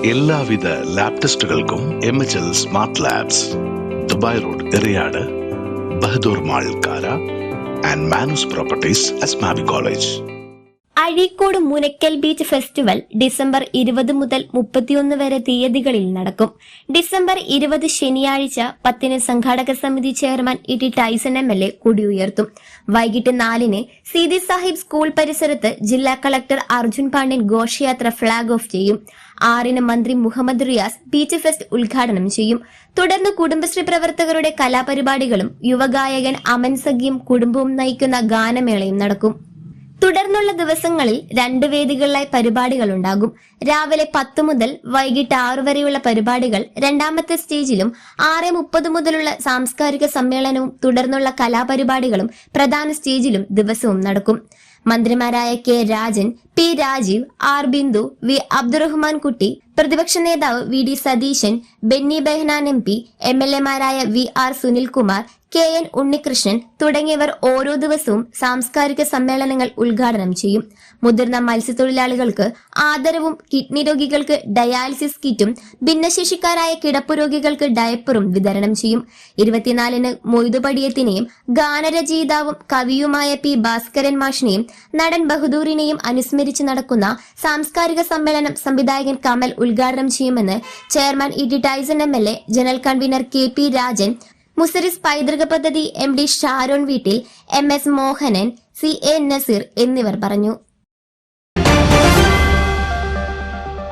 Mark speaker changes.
Speaker 1: എല്ലാവിധ ലാബ് ടെസ്റ്റുകൾക്കും MHL smart labs, Dubai road, Eriyad, Bahadur mall, Kara and Manoos properties, Asmabi college.
Speaker 2: Azhikode Munakkal beach festival December 20 മുതൽ 31 വരെ തീയതികളിൽ നടക്കും. ഡിസംബർ 20 ശനിയാഴ്ച 10 സംഘാടക സമിതി chairman E T Tyson MLA കൊടിയുയർത്തും. വൈകിട്ട് 4 സീതി സാഹിബ് സ്കൂൾ പരിസരത്ത് ജില്ലാ കളക്ടർ അർജുൻ പാണ്ഡ്യൻ ഘോഷയാത്ര ഫ്ളാഗ് ഓഫ് ചെയ്യും. 6 മന്ത്രി മുഹമ്മദ് റിയാസ് ബീച്ച് ഫെസ്റ്റ് ഉദ്ഘാടനം ചെയ്യും. തുടർന്ന് കുടുംബശ്രീ പ്രവർത്തകരുടെ കലാപരിപാടികളും യുവഗായകൻ അമൻ സഖിയും കുടുംബവും നയിക്കുന്ന ഗാനമേളയും നടക്കും. തുടർന്നുള്ള ദിവസങ്ങളിൽ 2 വേദികളിലായി പരിപാടികളുണ്ടാകും. രാവിലെ 10 മുതൽ വൈകിട്ട് 6 വരെയുള്ള പരിപാടികൾ രണ്ടാമത്തെ സ്റ്റേജിലും 6:30 മുതലുള്ള സാംസ്കാരിക സമ്മേളനവും തുടർന്നുള്ള കലാപരിപാടികളും പ്രധാന സ്റ്റേജിലും ദിവസവും നടക്കും. മന്ത്രിമാരായ K Rajan, P Rajeev, R Bindu, V Abdurahiman Kutty, പ്രതിപക്ഷ നേതാവ് VD Satheesan, Benny Behanan MP, MLA മാരായ VR സുനിൽകുമാർ, KN ഉണ്ണികൃഷ്ണൻ തുടങ്ങിയവർ ഓരോ ദിവസവും സാംസ്കാരിക സമ്മേളനങ്ങൾ ഉദ്ഘാടനം ചെയ്യും. മുതിർന്ന മത്സ്യത്തൊഴിലാളികൾക്ക് ആദരവും, കിഡ്നി രോഗികൾക്ക് ഡയാലിസിസ് കിറ്റും, ഭിന്നശേഷിക്കാരായ കിടപ്പുരോഗികൾക്ക് ഡയപ്പറും വിതരണം ചെയ്യും. 24 മൊയ്തുപടിയത്തിനെയും ഗാനരചയിതാവും കവിയുമായ P ഭാസ്കരൻ മാഷിനെയും നടൻ ബഹദൂറിനെയും അനുസ്മരിച്ച് നടക്കുന്ന സാംസ്കാരിക സമ്മേളനം സംവിധായകൻ കമൽ ഉദ്ഘാടനം ചെയ്യുമെന്ന് chairman E T Tyson MLA, general convener KP Rajan, Muziris പൈതൃക പദ്ധതി MD ഷാരോൺ വീട്ടിൽ, MS മോഹനൻ, CA നസീർ എന്നിവർ പറഞ്ഞു.